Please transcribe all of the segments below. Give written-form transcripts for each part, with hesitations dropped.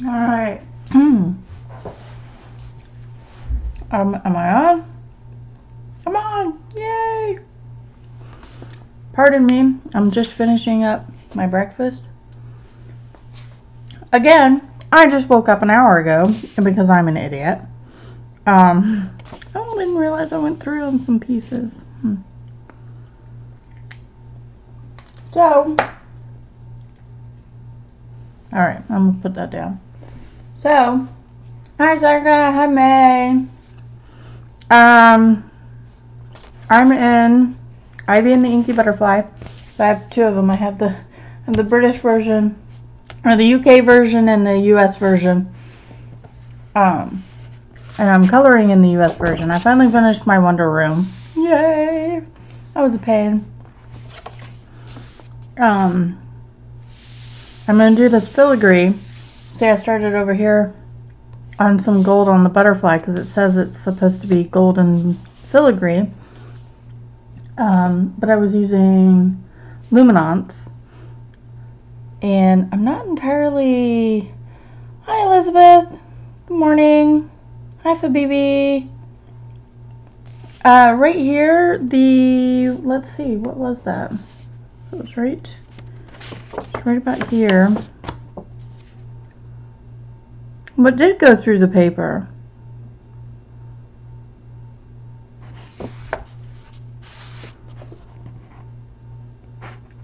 All right. Am I on? I'm on. Yay! Pardon me. I'm just finishing up my breakfast. Again, I just woke up an hour ago because I'm an idiot. I didn't realize I went through on some pieces. So, alright, I'm gonna put that down. So, hi Zarka, hi May. I'm in Ivy and the Inky Butterfly. So I have two of them. I have the British version, or the UK version and the US version. And I'm coloring in the US version. I finally finished my Wonder Room. Yay! That was a pain. I'm going to do this filigree. See, I started over here on some gold on the butterfly because it says it's supposed to be golden filigree. But I was using luminance. And I'm not entirely... Hi, Elizabeth. Good morning. Hi, Fabibi. Right here, let's see, what was that? It was right about here. What did go through the paper?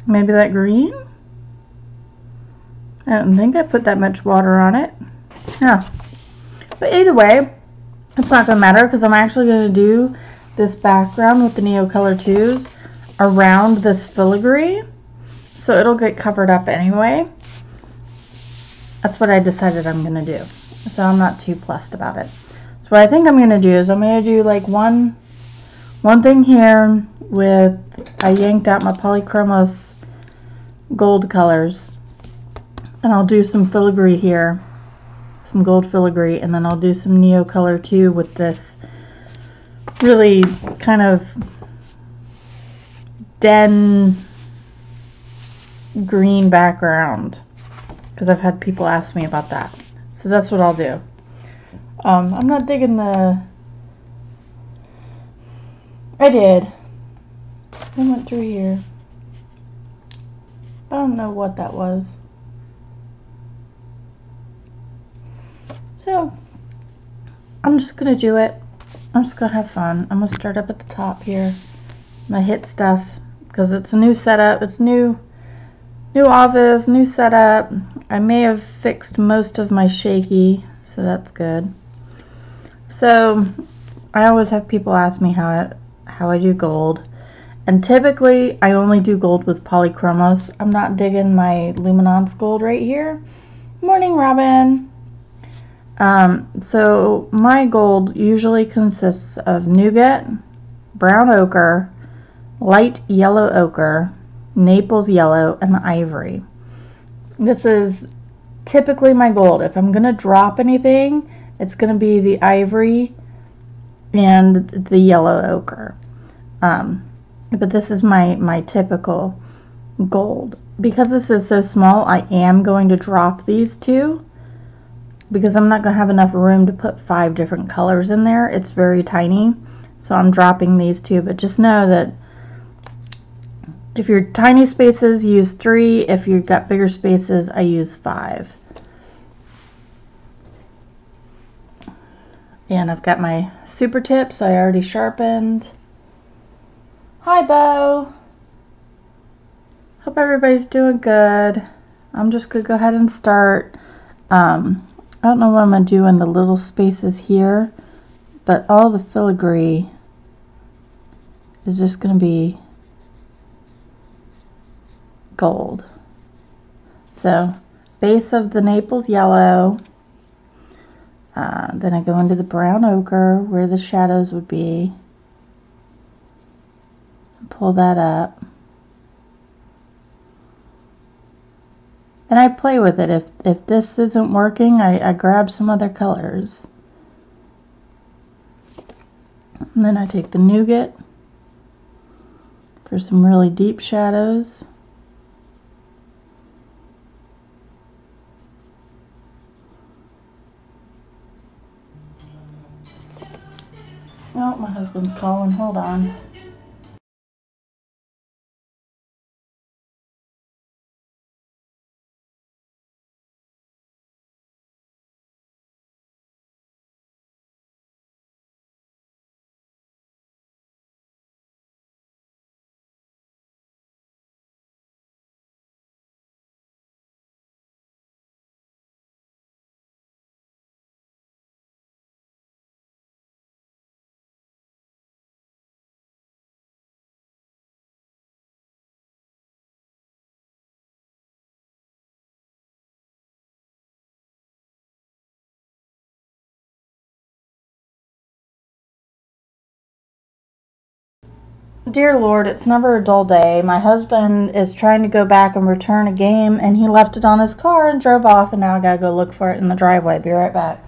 Maybe that green? I don't think I put that much water on it. Yeah. But either way, it's not going to matter because I'm actually going to do this background with the Neo Color 2s around this filigree. So it'll get covered up anyway. That's what I decided I'm going to do. So I'm not too plussed about it. So what I think I'm going to do is I'm going to do like one thing here with, I yanked out my Polychromos gold colors. And I'll do some filigree here. Some gold filigree. And then I'll do some Neo Color 2 with this really kind of den green background. Because I've had people ask me about that. So that's what I'll do. I'm not digging the... I did. I went through here. I don't know what that was. So, I'm just going to do it. I'm just going to have fun. I'm going to start up at the top here. I'm going to hit stuff because it's a new setup. It's new office, new setup. I may have fixed most of my shaky, so that's good. So, I always have people ask me how I do gold. And typically, I only do gold with Polychromos. I'm not digging my Luminance gold right here. Morning, Robin. So my gold usually consists of nougat, brown ochre, light yellow ochre, Naples yellow, and ivory. This is typically my gold. If I'm going to drop anything, it's going to be the ivory and the yellow ochre. But this is my typical gold. Because this is so small, I am going to drop these two because I'm not going to have enough room to put 5 different colors in there. It's very tiny, so I'm dropping these two. But just know that if you're tiny spaces, use 3. If you've got bigger spaces, I use 5. And I've got my super tips I already sharpened. Hi, Bo. Hope everybody's doing good. I'm just going to go ahead and start. I don't know what I'm going to do in the little spaces here, but all the filigree is just going to be gold. So, base of the Naples yellow, then I go into the brown ochre where the shadows would be, pull that up. And I play with it. If this isn't working, I grab some other colors. And then I take the nougat for some really deep shadows. Oh, my husband's calling. Hold on. Dear Lord, it's never a dull day. My husband is trying to go back and return a game, and he left it on his car and drove off, and now I gotta go look for it in the driveway. Be right back.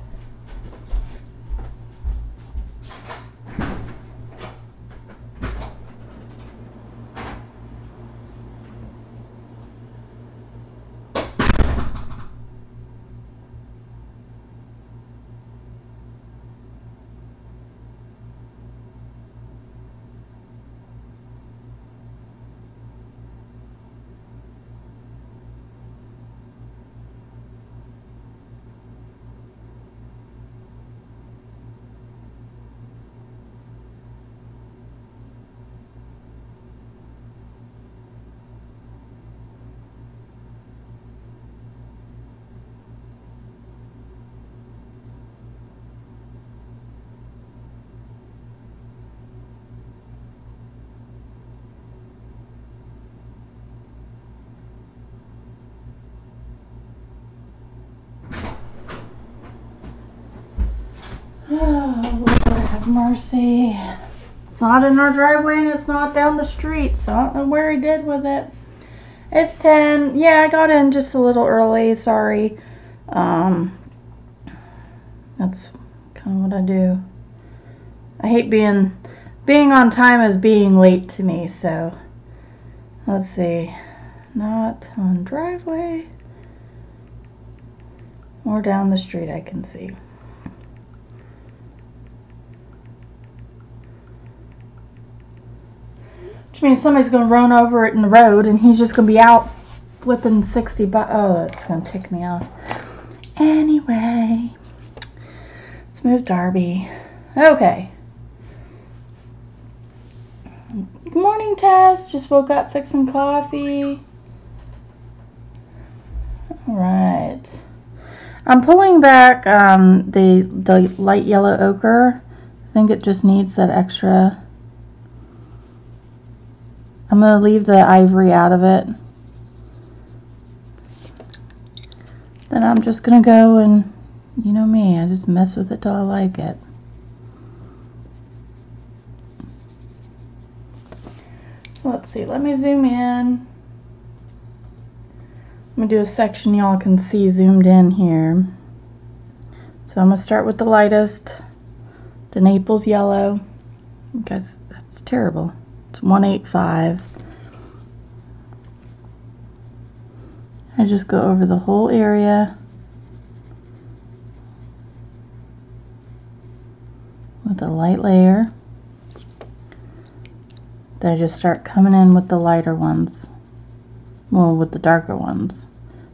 Oh, Lord have mercy. It's not in our driveway and it's not down the street, so I don't know where he did with it. It's 10. Yeah, I got in just a little early. Sorry. That's kind of what I do. I hate being on time is being late to me, so let's see. Not on driveway or down the street I can see. Which means somebody's going to run over it in the road and he's just going to be out flipping 60 bucks. Oh, that's going to tick me off. Anyway, let's move Darby. Okay. Good morning, Tess. Just woke up fixing coffee. Alright. I'm pulling back the light yellow ochre. I think it just needs that extra. I'm going to leave the ivory out of it. Then I'm just going to go and, you know me, I just mess with it till I like it. Let's see, let me zoom in. I'm going to do a section y'all can see zoomed in here. So I'm going to start with the lightest, the Naples yellow. Guys, that's terrible. It's 185. I just go over the whole area with a light layer. Then I just start coming in with the lighter ones. Well, with the darker ones.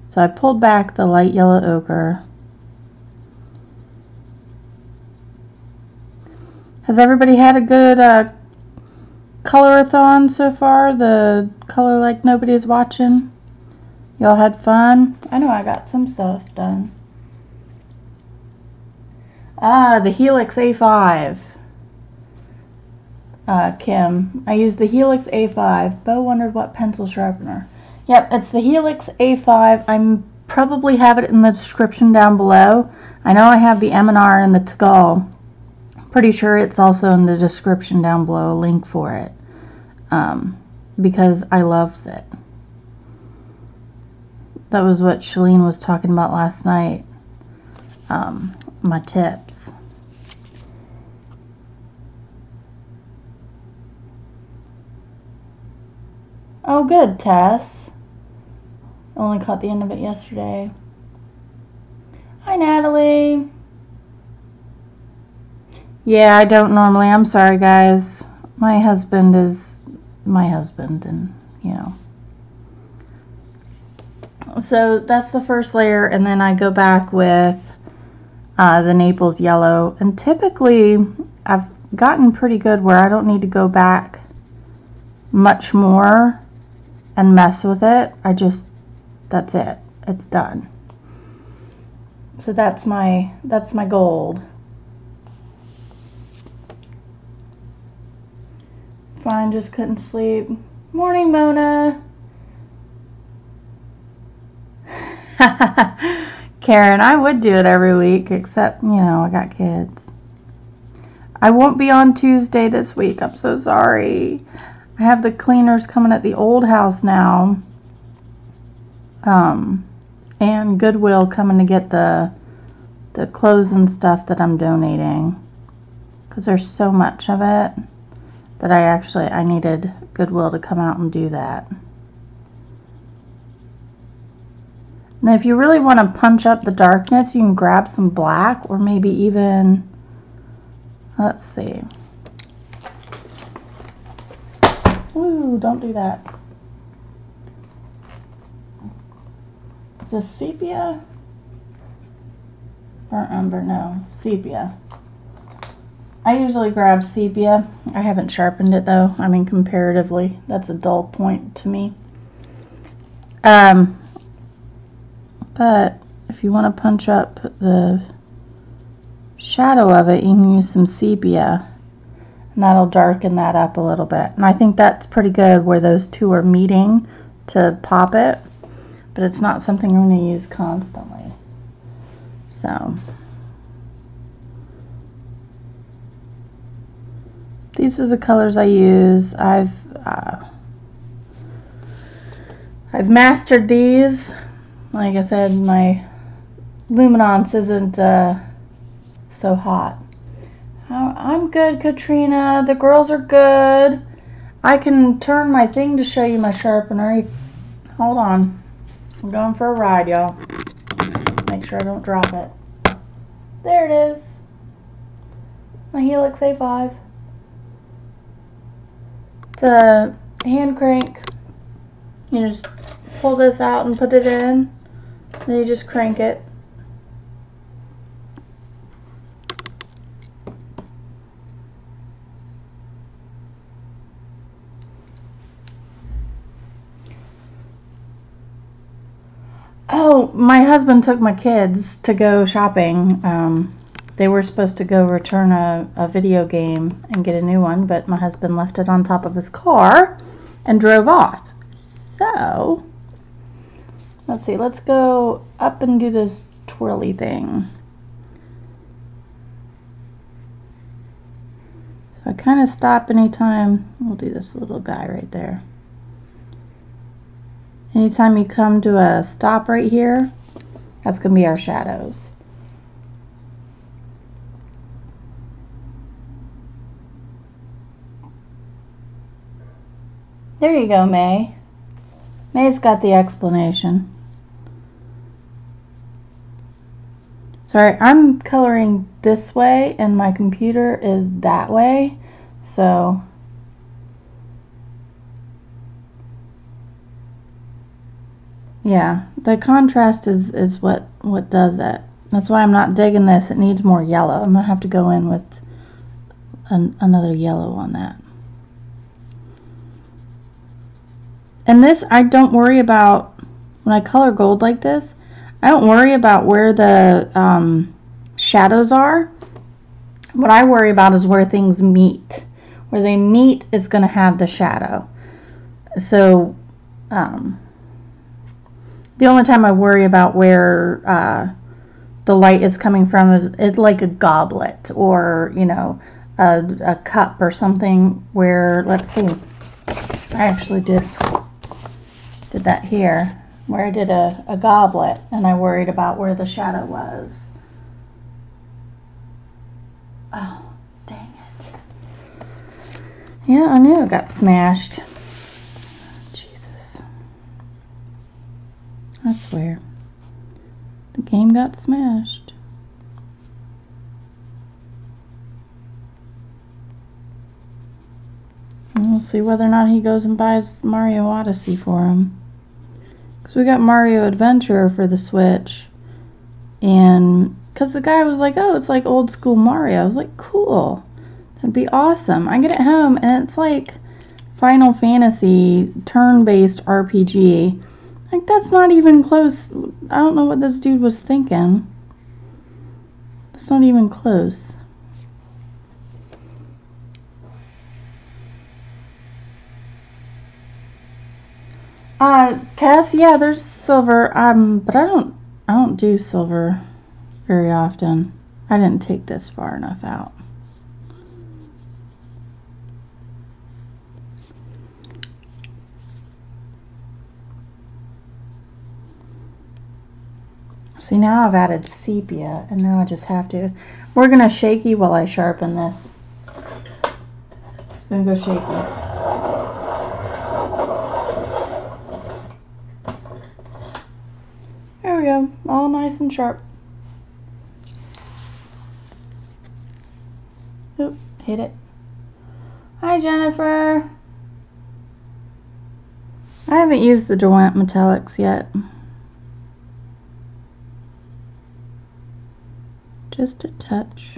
So I pulled back the light yellow ochre. Has everybody had a good Colour-a-thon so far? The color like nobody is watching? Y'all had fun? I know I got some stuff done. The Helix A5. Kim, I used the Helix A5. Bo wondered what pencil sharpener. Yep, it's the Helix A5. I probably have it in the description down below. I know I have the M&R and the Sagolikt. Pretty sure it's also in the description down below, a link for it. Because I loves it. That was what Shalene was talking about last night. My tips. Oh, good, Tess. Only caught the end of it yesterday. Hi, Natalie. Yeah, I don't normally. I'm sorry, guys. My husband is my husband, and you know. So that's the first layer, and then I go back with the Naples yellow. And typically, I've gotten pretty good where I don't need to go back much more and mess with it. That's it. It's done. So that's my gold. Fine, just couldn't sleep. Morning, Mona. Karen, I would do it every week, except, you know, I got kids. I won't be on Tuesday this week. I'm so sorry. I have the cleaners coming at the old house now. And Goodwill coming to get the clothes and stuff that I'm donating. Because there's so much of it that I needed Goodwill to come out and do that. Now if you really want to punch up the darkness, you can grab some black, or maybe even, let's see. Ooh, don't do that. Is this sepia? Burnt umber, no, sepia. I usually grab sepia. I haven't sharpened it though. I mean, comparatively, that's a dull point to me. But if you want to punch up the shadow of it, you can use some sepia, and that'll darken that up a little bit. And I think that's pretty good where those two are meeting to pop it, but it's not something I'm going to use constantly. So these are the colors I use. I've mastered these. Like I said, my luminance isn't so hot. I'm good, Katrina. The girls are good. I can turn my thing to show you my sharpener. Hold on. I'm going for a ride, y'all. Make sure I don't drop it. There it is. My Helix A5. It's a hand crank. You just pull this out and put it in. Then you just crank it. Oh, my husband took my kids to go shopping. They were supposed to go return a video game and get a new one, but my husband left it on top of his car and drove off. So, let's see, let's go up and do this twirly thing. So I kind of stop anytime, we'll do this little guy right there. Anytime you come to a stop right here, that's going to be our shadows. There you go, May. May's got the explanation. Sorry, I'm coloring this way and my computer is that way, so yeah, the contrast is what does it. That's why I'm not digging this. It needs more yellow. I'm gonna have to go in with another yellow on that. And this, I don't worry about when I color gold like this. I don't worry about where the shadows are. What I worry about is where things meet. Where they meet is going to have the shadow. So the only time I worry about where the light is coming from is like a goblet, or you know, a cup or something where, let's see, I actually did that here, where I did a goblet and I worried about where the shadow was. Oh, dang it. Yeah, I knew it got smashed. Jesus. I swear. The game got smashed. We'll see whether or not he goes and buys Mario Odyssey for him. Because we got Mario Adventure for the Switch. And because the guy was like, oh, it's like old school Mario. I was like, cool. That'd be awesome. I get it home and it's like Final Fantasy turn-based RPG. Like, that's not even close. I don't know what this dude was thinking. That's not even close. Tess, yeah, there's silver. But I don't do silver very often. I didn't take this far enough out. See, now I've added sepia, and now I just have to. We're gonna shaky while I sharpen this. It's gonna go shaky. There we go, all nice and sharp. Oop, hit it. Hi, Jennifer. I haven't used the Derwent Metallics yet. Just a touch.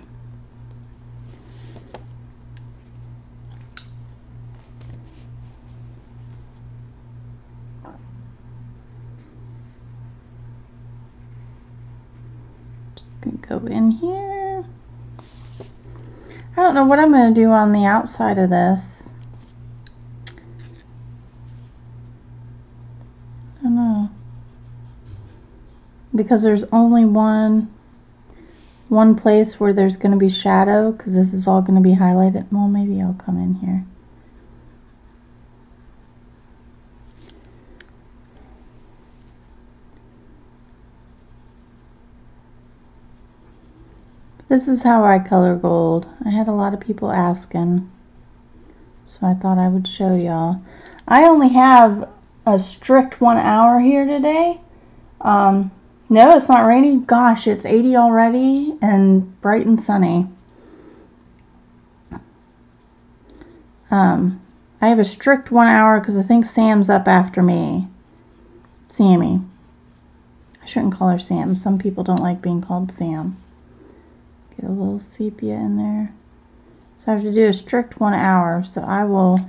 Just gonna go in here. I don't know what I'm gonna do on the outside of this. I don't know. Because there's only one place where there's going to be shadow, because this is all going to be highlighted. Well, maybe I'll come in here. This is how I color gold. I had a lot of people asking, so I thought I would show y'all. I only have a strict 1 hour here today. No, it's not rainy. Gosh, it's 80 already and bright and sunny. I have a strict 1 hour because I think Sam's up after me. Sammy. I shouldn't call her Sam. Some people don't like being called Sam. Get a little sepia in there. So I have to do a strict 1 hour. So I will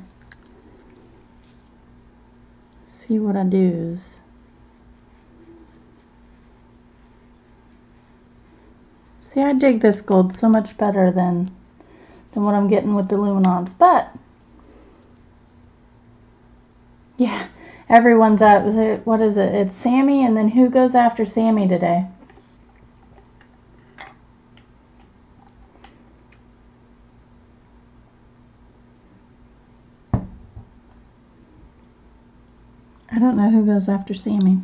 see what I do. See, I dig this gold so much better than what I'm getting with the Luminance. But yeah, everyone's up. What is it? It's Sammy, and then who goes after Sammy today? I don't know who goes after Sammy.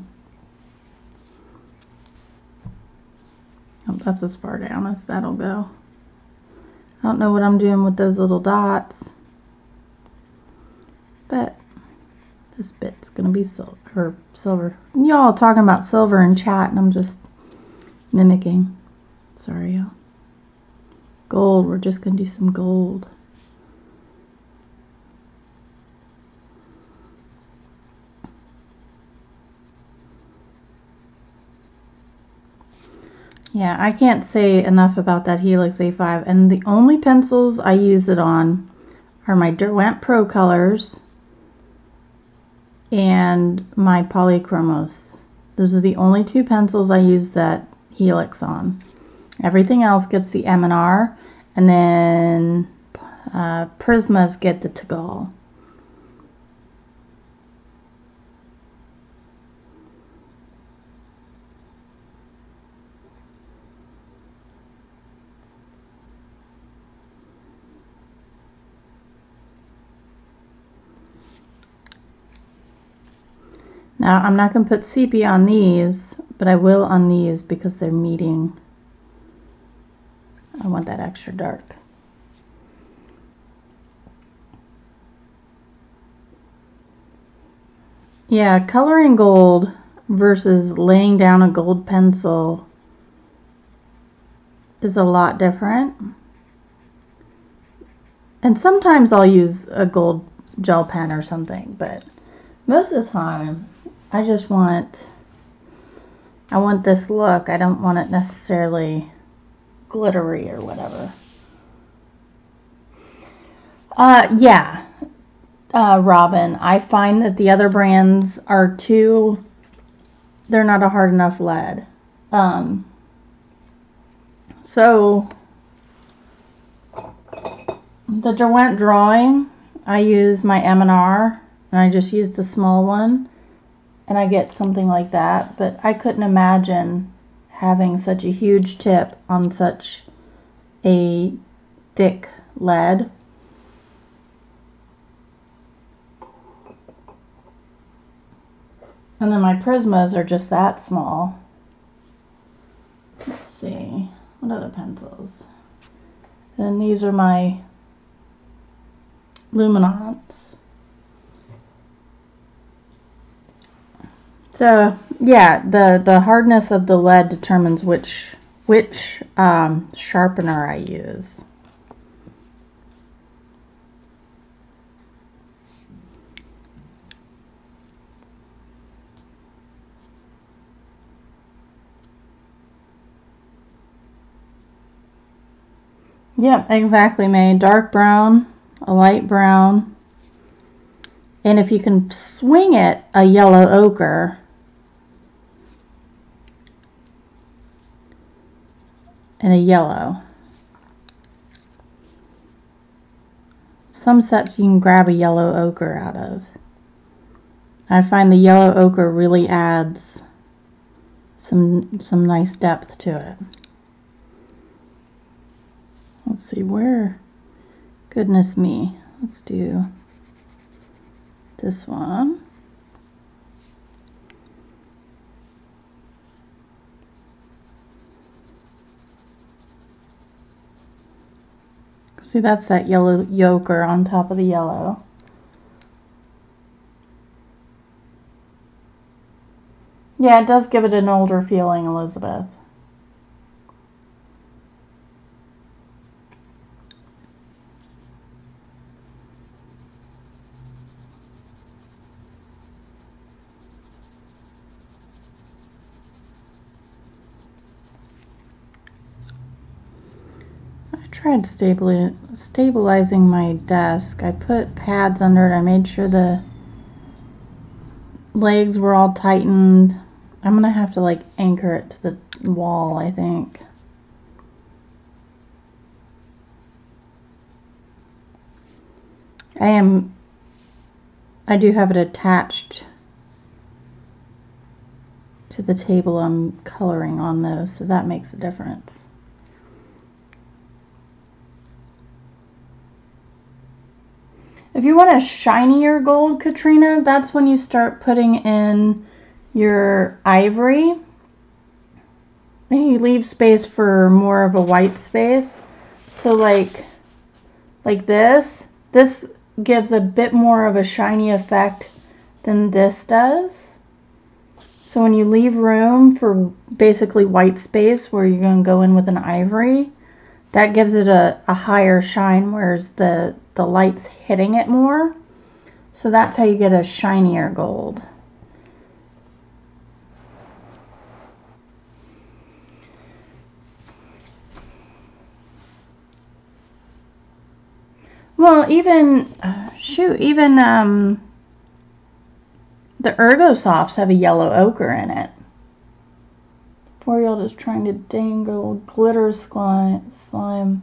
Oh, that's as far down as that'll go. I don't know what I'm doing with those little dots, but this bit's gonna be silver. Y'all talking about silver in chat, and I'm just mimicking. Sorry, y'all. Gold. We're just gonna do some gold. Yeah, I can't say enough about that Helix A5, and the only pencils I use it on are my Derwent Pro colors and my Polychromos. Those are the only two pencils I use that Helix on. Everything else gets the M&R, and then Prismas get the Tagol. Now, I'm not going to put sepia on these, but I will on these because they're meeting. I want that extra dark. Yeah, coloring gold versus laying down a gold pencil is a lot different. And sometimes I'll use a gold gel pen or something, but most of the time I just want this look. I don't want it necessarily glittery or whatever. Yeah, Robin, I find that the other brands are they're not a hard enough lead. So the Derwent drawing, I use my M&R, and I just use the small one, and I get something like that. But I couldn't imagine having such a huge tip on such a thick lead. And then my Prismas are just that small. Let's see, what other pencils? Then these are my Luminants. So yeah, the hardness of the lead determines which sharpener I use. Yep, exactly, May. Dark brown, a light brown, and if you can swing it, a yellow ochre. And a yellow. Some sets you can grab a yellow ochre out of. I find the yellow ochre really adds some nice depth to it. Let's see, where, goodness me, let's do this one. See, that's that yellow ochre on top of the yellow. Yeah, it does give it an older feeling, Elizabeth. I tried stabilizing my desk. I put pads under it. I made sure the legs were all tightened. I'm gonna have to like anchor it to the wall, I think. I do have it attached to the table I'm coloring on though, so that makes a difference. If you want a shinier gold, Katrina, that's when you start putting in your ivory. And you leave space for more of a white space. So like this gives a bit more of a shiny effect than this does. So when you leave room for basically white space where you're going to go in with an ivory, that gives it a higher shine, whereas the light's hitting it more. So that's how you get a shinier gold. Well, even the Ergosofts have a yellow ochre in it. 4-year-old is trying to dangle glitter slime.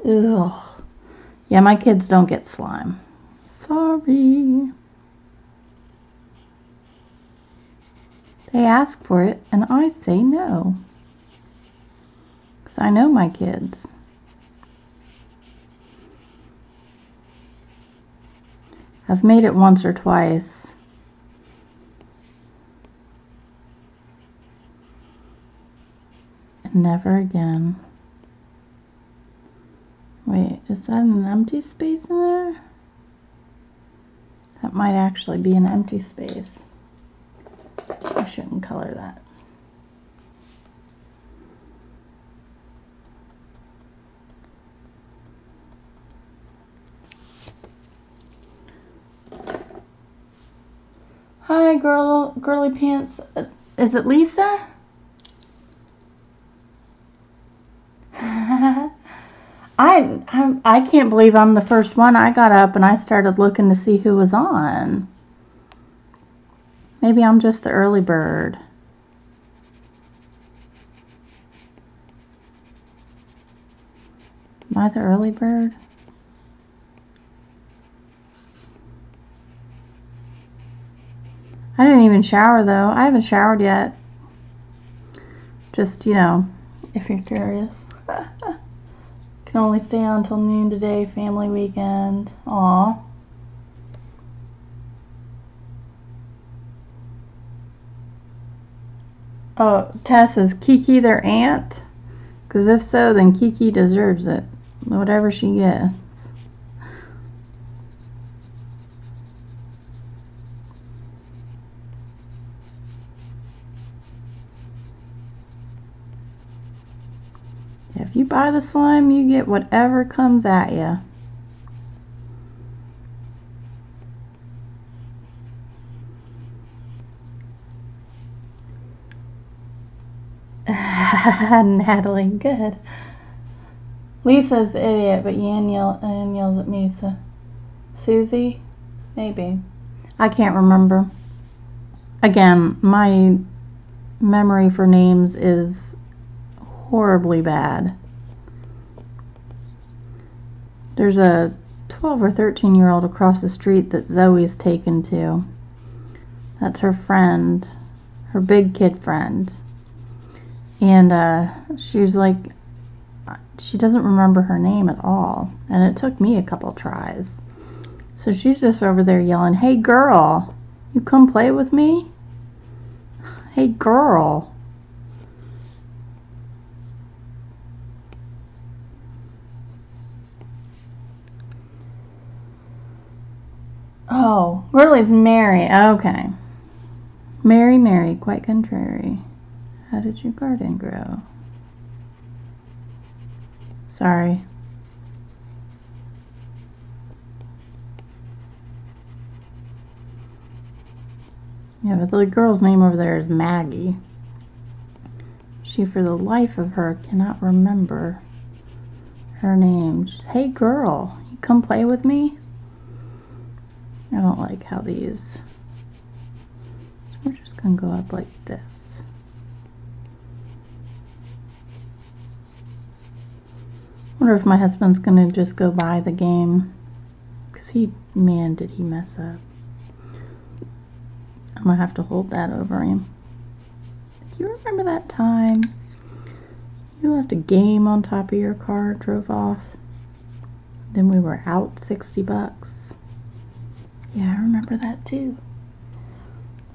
Ugh. Yeah, my kids don't get slime. Sorry. They ask for it, and I say no. Because I know my kids. I've made it once or twice. And never again. Wait, is that an empty space in there? That might actually be an empty space. I shouldn't color that. Hi, girly pants. Is it Lisa? I can't believe I'm the first one. I got up and I started looking to see who was on. Maybe I'm just the early bird. Am I the early bird? I didn't even shower though. I haven't showered yet. Just, you know, if you're curious. Can only stay on until noon today, family weekend. Aw. Oh, Tess, is Kiki their aunt? Because if so, then Kiki deserves it. Whatever she gets. If you buy the slime, you get whatever comes at you. Natalie, good. Lisa's the idiot, but Yan yells at me. So, Susie? Maybe. I can't remember. Again, my memory for names is horribly bad. There's a 12 or 13-year-old across the street that Zoe's taken to. That's her friend, her big kid friend. And she's like, she doesn't remember her name at all. And it took me a couple tries. So she's just over there yelling, "Hey girl, you come play with me? Hey girl." Oh, really? It's Mary. Okay. Mary, quite contrary. How did your garden grow? Sorry. Yeah, but the girl's name over there is Maggie. She, for the life of her, cannot remember her name. She's, "Hey girl, you come play with me?" I don't like how these... So we're just going to go up like this. I wonder if my husband's going to just go buy the game. Because man, did he mess up. I'm going to have to hold that over him. Do you remember that time you left a game on top of your car, drove off? Then we were out $60. Yeah, I remember that too.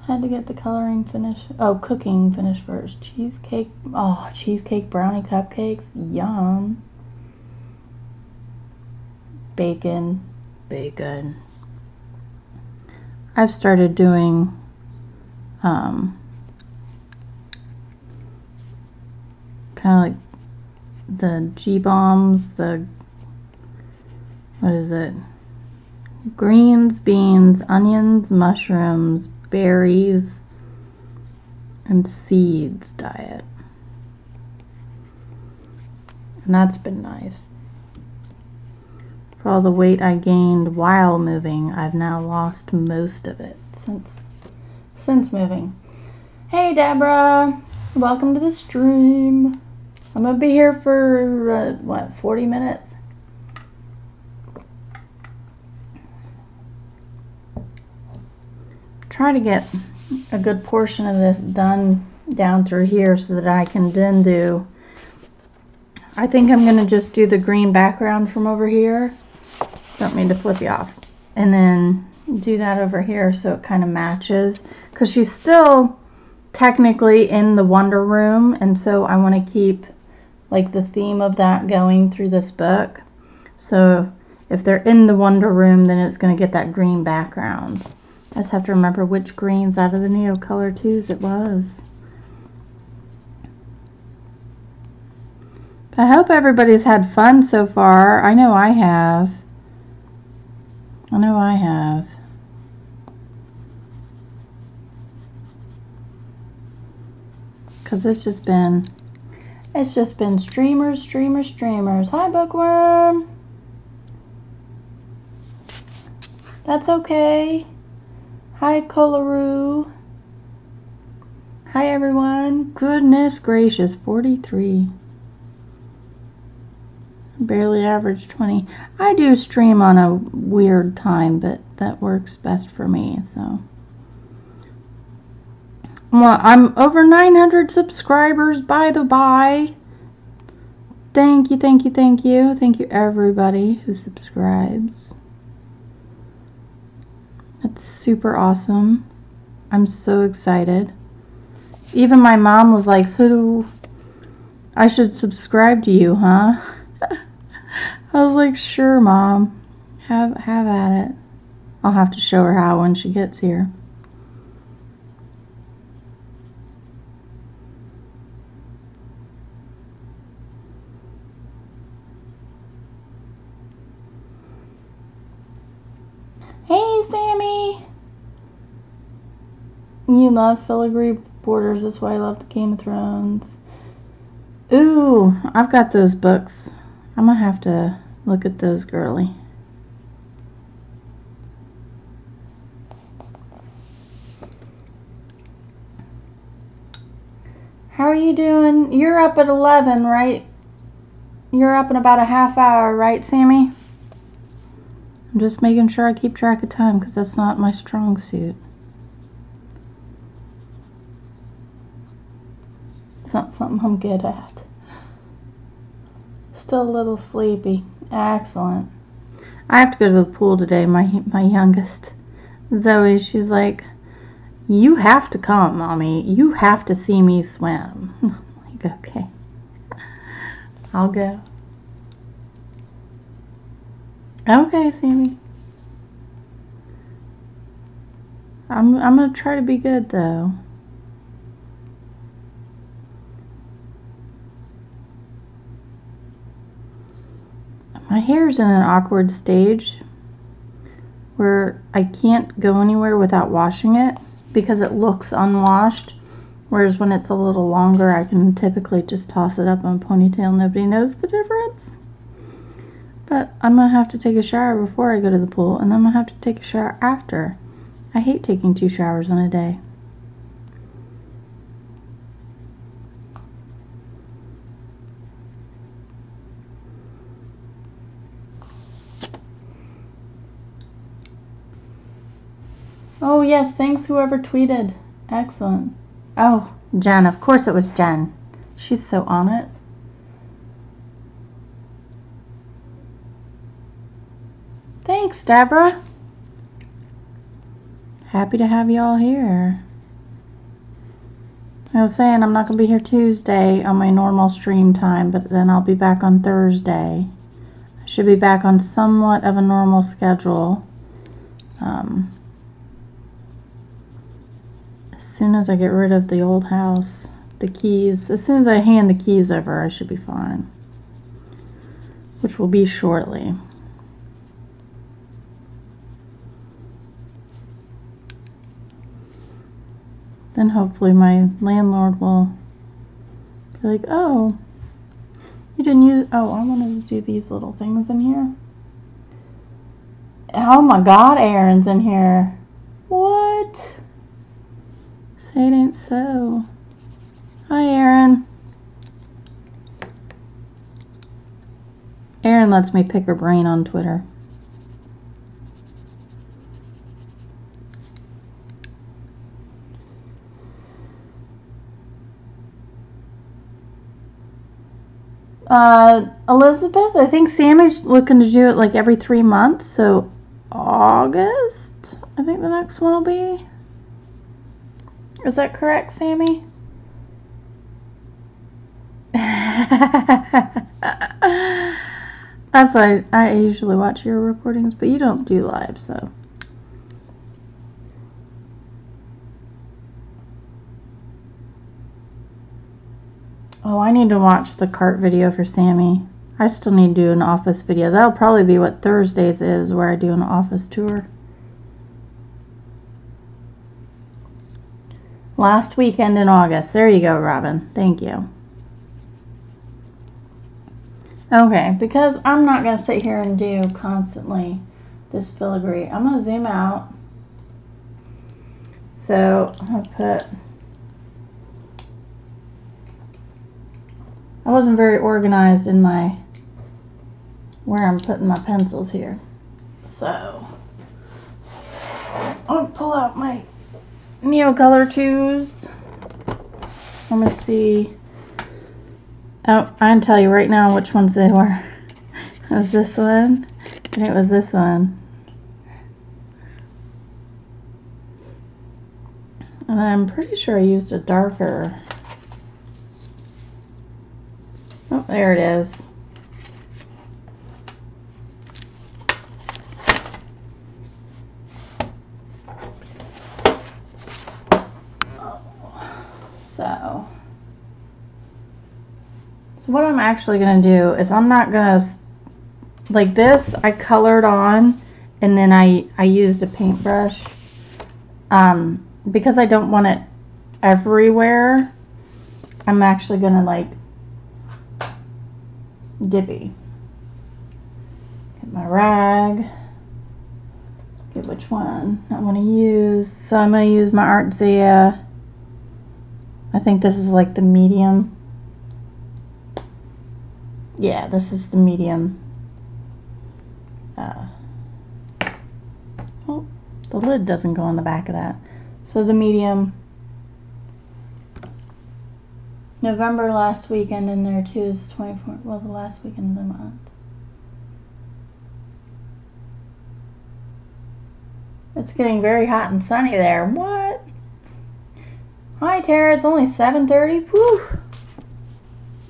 Had to get the coloring finished. Oh, cooking finished first. Cheesecake. Oh, cheesecake brownie cupcakes. Yum. Bacon. I've started doing kind of like the G-bombs, the, what is it? Greens, beans, onions, mushrooms, berries, and seeds diet. And that's been nice. For all the weight I gained while moving, I've now lost most of it since moving. Hey Deborah, welcome to the stream. I'm gonna be here for what, 40 minutes? Try to get a good portion of this done down through here so that I can then do, I think I'm gonna just do the green background from over here. Don't mean to flip you off. And then do that over here so it kind of matches, because she's still technically in the Wonder Room, and so I want to keep like the theme of that going through this book. So if they're in the Wonder Room, then it's going to get that green background. I just have to remember which greens out of the Neo Color 2s it was. I hope everybody's had fun so far. I know I have. because it's just been streamers, streamers, streamers. Hi, Bookworm. That's okay. Hi, Colour-a-thon. Hi, everyone. Goodness gracious, 43. Barely average 20. I do stream on a weird time, but that works best for me, so. Well, I'm over 900 subscribers, by the by. Thank you, thank you, thank you. Thank you, everybody who subscribes. That's super awesome. I'm so excited. Even my mom was like, so I should subscribe to you, huh? I was like, sure, Mom. Have at it. I'll have to show her how when she gets here. Hey, Sammy! You love filigree borders. That's why I love the Game of Thrones. Ooh, I've got those books. I'm gonna have to look at those, girly. How are you doing? You're up at 11, right? You're up in about a half hour, right, Sammy? I'm just making sure I keep track of time because that's not my strong suit. It's not something I'm good at. Still a little sleepy. Excellent. I have to go to the pool today. My youngest, Zoe, she's like, you have to come, Mommy. You have to see me swim. I'm like, okay. I'll go. Okay, Sammy. I'm gonna try to be good though. My hair's in an awkward stage where I can't go anywhere without washing it because it looks unwashed. Whereas when it's a little longer, I can typically just toss it up in a ponytail. Nobody knows the difference. But I'm going to have to take a shower before I go to the pool, and I'm going to have to take a shower after. I hate taking 2 showers in a day. Oh, yes, thanks whoever tweeted. Excellent. Oh, Jen. Of course it was Jen. She's so on it. Thanks, Deborah. Happy to have you all here. I was saying I'm not going to be here Tuesday on my normal stream time, but then I'll be back on Thursday. I should be back on somewhat of a normal schedule. As soon as I get rid of the old house, the keys, as soon as I hand the keys over, I should be fine. Which will be shortly. Then hopefully my landlord will be like, oh, you didn't use, oh, I wanted to do these little things in here. Oh my God, Aaron's in here. What? Say it ain't so. Hi, Aaron. Aaron lets me pick her brain on Twitter. Elizabeth, I think Sammy's looking to do it like every 3 months, so August, I think the next one will be. Is that correct, Sammy? That's why I usually watch your recordings, but you don't do live, so. Oh, I need to watch the cart video for Sammy. I still need to do an office video. That'll probably be what Thursdays is, where I do an office tour. Last weekend in August. There you go, Robin. Thank you. Okay, because I'm not going to sit here and do constantly this filigree, I'm going to zoom out. So I'm going to put, I wasn't very organized in my, where I'm putting my pencils here. So I'll pull out my Neocolor 2s. Let me see. Oh, I can tell you right now which ones they were. It was this one, and it was this one. And I'm pretty sure I used a darker. Oh, there it is. So what I'm actually going to do is I'm not going to, like this, I colored on and then I used a paintbrush because I don't want it everywhere. I'm actually going to like dippy. Get my rag. Get which one I want to use. So I'm going to use my Artzia. I think this is like the medium. Yeah, this is the medium. Oh, the lid doesn't go on the back of that. So the medium. November last weekend in there too is 24. Well, the last weekend of the month. It's getting very hot and sunny there. What? Hi Tara, it's only 7:30. Whew.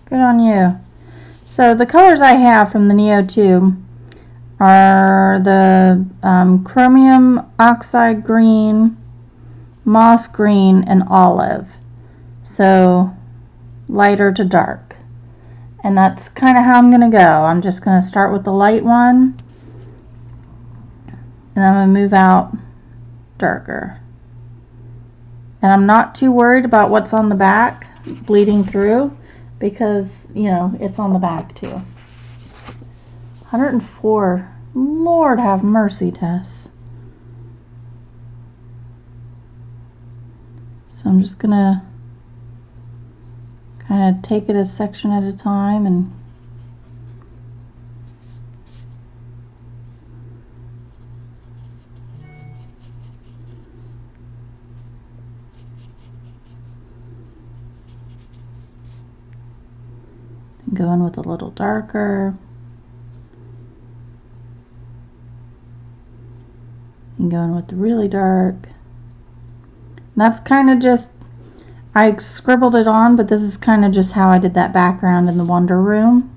Good on you. So the colors I have from the Neo 2 are the chromium oxide green, moss green, and olive. So lighter to dark. And that's kind of how I'm going to go. I'm just going to start with the light one. And I'm going to move out darker. And I'm not too worried about what's on the back bleeding through because, you know, it's on the back too. 104. Lord have mercy, Tess. So I'm just going to kind of take it a section at a time and go in with a little darker. And go in with the really dark. And that's kind of just, I scribbled it on, but this is kind of just how I did that background in the Wonder Room.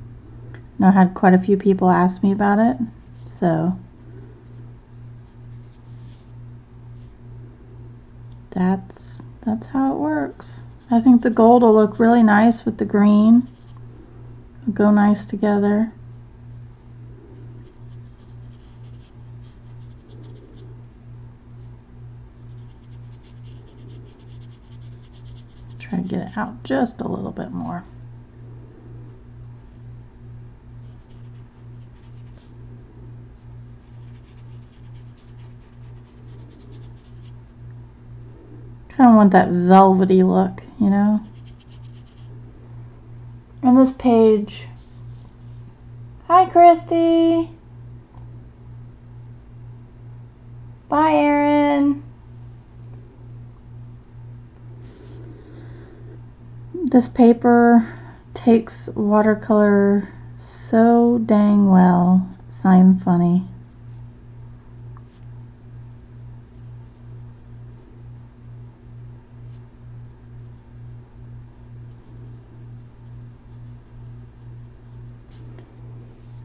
And I had quite a few people ask me about it. So that's how it works. I think the gold will look really nice with the green. It'll go nice together. Try to get it out just a little bit more. Kind of want that velvety look, you know. And this page. Hi, Christy. Bye, Erin. This paper takes watercolor so dang well. It's not even funny.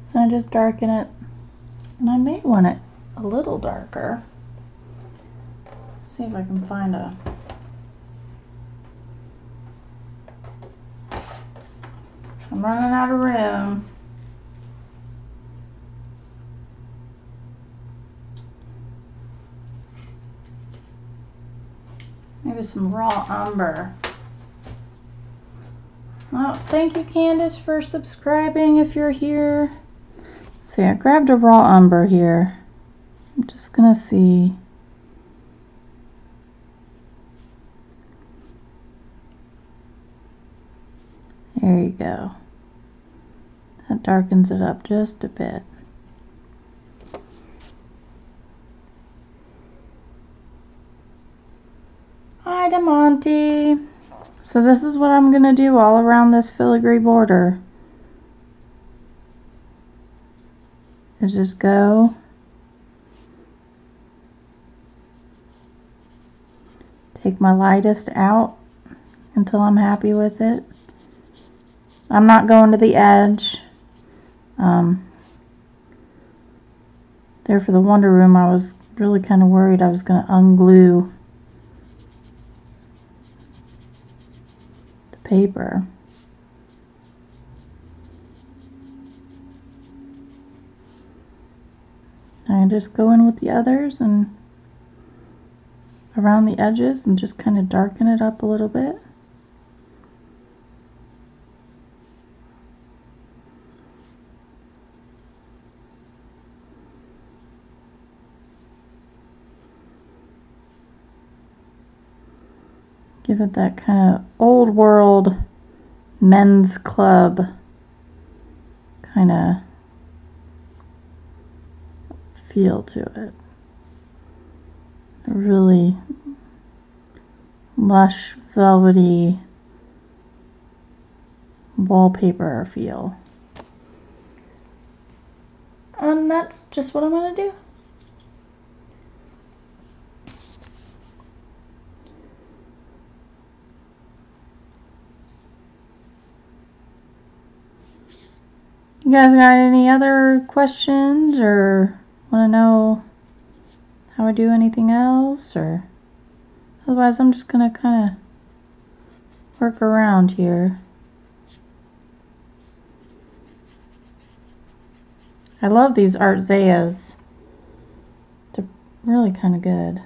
So I just darken it, and I may want it a little darker. See if I can find a. I'm running out of room. Maybe some raw umber. Oh, thank you, Candace, for subscribing if you're here. See, I grabbed a raw umber here. I'm just gonna see. There you go. That darkens it up just a bit. Hi, DeMonte. So this is what I'm going to do all around this filigree border. Is just go take my lightest out until I'm happy with it. I'm not going to the edge. There for the Wonder Room, I was really kind of worried I was going to unglue the paper. I just go in with the others and around the edges and just kind of darken it up a little bit. Give it that kind of old world men's club kind of feel to it. A really lush, velvety wallpaper feel. And that's just what I'm going to do. You guys got any other questions or want to know how I do anything else? Or otherwise I'm just going to kind of work around here. I love these Art Zayas. They're really kind of good.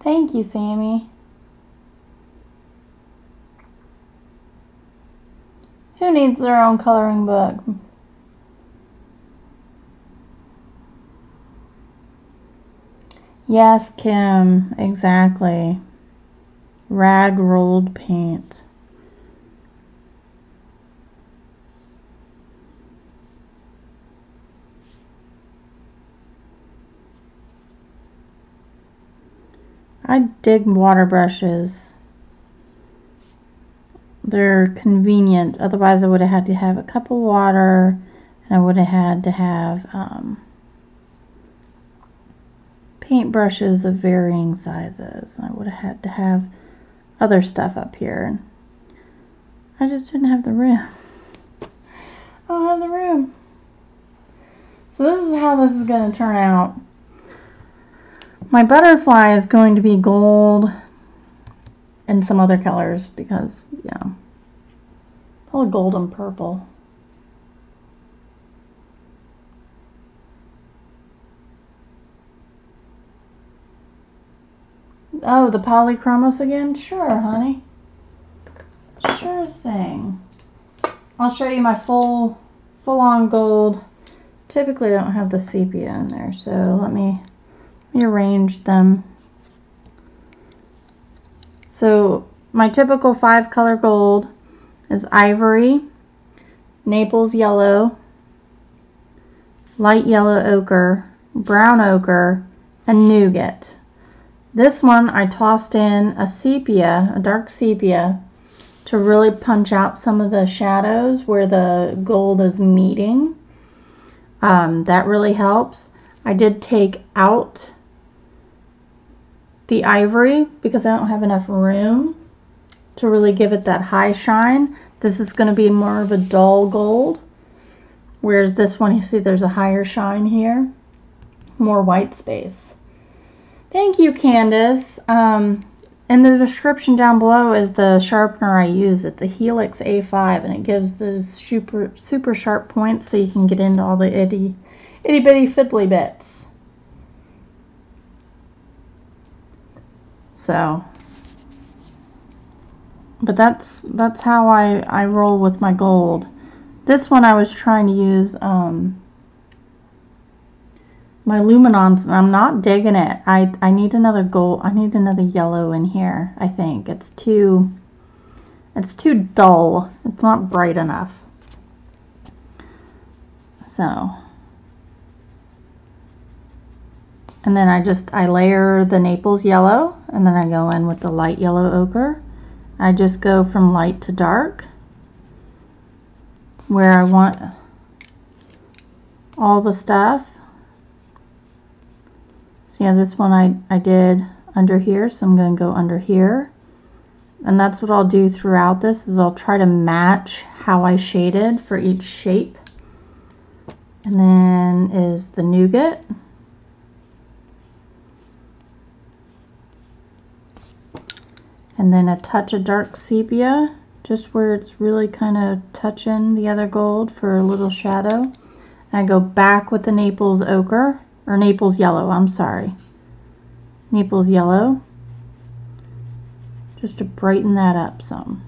Thank you, Sammy. Who needs their own coloring book? Yes, Kim, exactly. Rag rolled paint. I dig water brushes. They're convenient. Otherwise I would have had to have a cup of water, and I would have had to have paint brushes of varying sizes. I would have had to have other stuff up here. I just didn't have the room. I don't have the room. So this is how this is going to turn out. My butterfly is going to be gold and some other colors because, yeah, probably gold and purple. Oh, the Polychromos again? Sure, honey. Sure thing. I'll show you my full-on gold. Typically I don't have the sepia in there, so let me arrange them. So my typical 5-color gold is ivory, Naples yellow, light yellow ochre, brown ochre, and nougat. This one I tossed in a sepia, a dark sepia, to really punch out some of the shadows where the gold is meeting. That really helps. I did take out the ivory because I don't have enough room to really give it that high shine. This is going to be more of a dull gold, whereas this one, you see there's a higher shine here, more white space. Thank you, Candace. In the description down below is the sharpener I use. It's a Helix A5, and it gives those super sharp points so you can get into all the itty bitty fiddly bits. So, but that's how I roll with my gold. This one I was trying to use my luminons, and I'm not digging it. I need another gold. I need another yellow in here. I think it's too dull. It's not bright enough. So, and then I layer the Naples yellow, and then I go in with the light yellow ochre. I just go from light to dark where I want all the stuff. So yeah, this one I did under here, so I'm going to go under here. And that's what I'll do throughout this, is I'll try to match how I shaded for each shape. And then is the nougat. And then a touch of dark sepia, just where it's really kind of touching the other gold for a little shadow. And I go back with the Naples ochre, or Naples yellow, I'm sorry. Naples yellow, just to brighten that up some.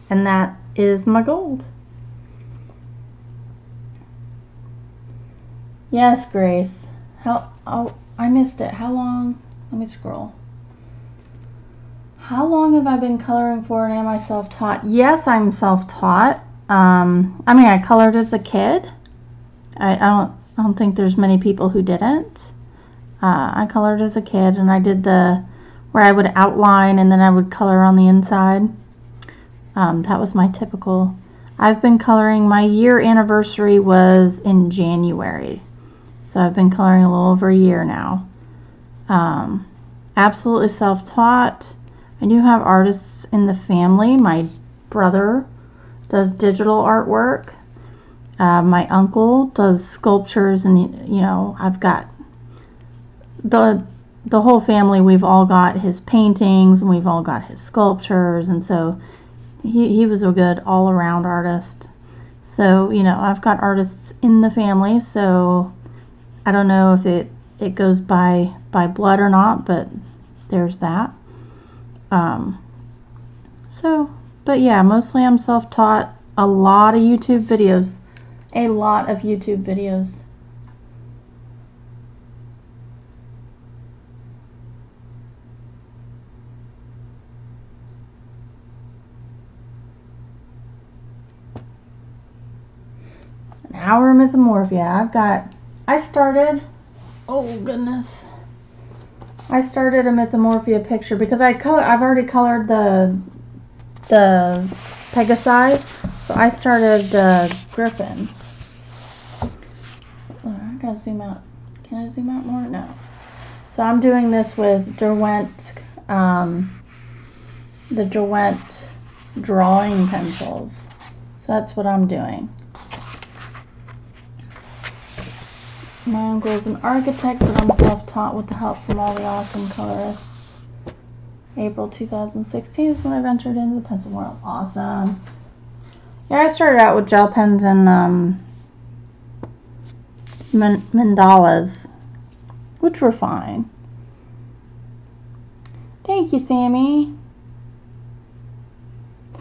And that is my gold. Yes, Grace. Oh, I missed it. How long? Let me scroll. How long have I been coloring for, and am I self-taught? Yes, I'm self-taught. I mean, I colored as a kid. I don't think there's many people who didn't. I colored as a kid, and I did where I would outline and then I would color on the inside. That was my typical. I've been coloring, my year anniversary was in January. So I've been coloring a little over a year now. Absolutely self-taught. I do have artists in the family. My brother does digital artwork. My uncle does sculptures, and you know, I've got the whole family. We've all got his paintings, and we've all got his sculptures, and so he was a good all-around artist. So, you know, I've got artists in the family, so I don't know if it goes by blood or not, but there's that. But yeah, mostly I'm self-taught. A lot of YouTube videos. A lot of YouTube videos. An hour of Mythomorphia. I started, oh goodness. I started a Mythomorphia picture because I've already colored the Pegasi, so I started the Griffin. Oh, I gotta zoom out. Can I zoom out more? No. So I'm doing this with Derwent, the Derwent drawing pencils. So that's what I'm doing. My uncle's an architect, but I'm self-taught with the help from all the awesome colorists. April 2016 is when I ventured into the pencil world. Awesome. Yeah, I started out with gel pens and mandalas, which were fine. Thank you, Sammy.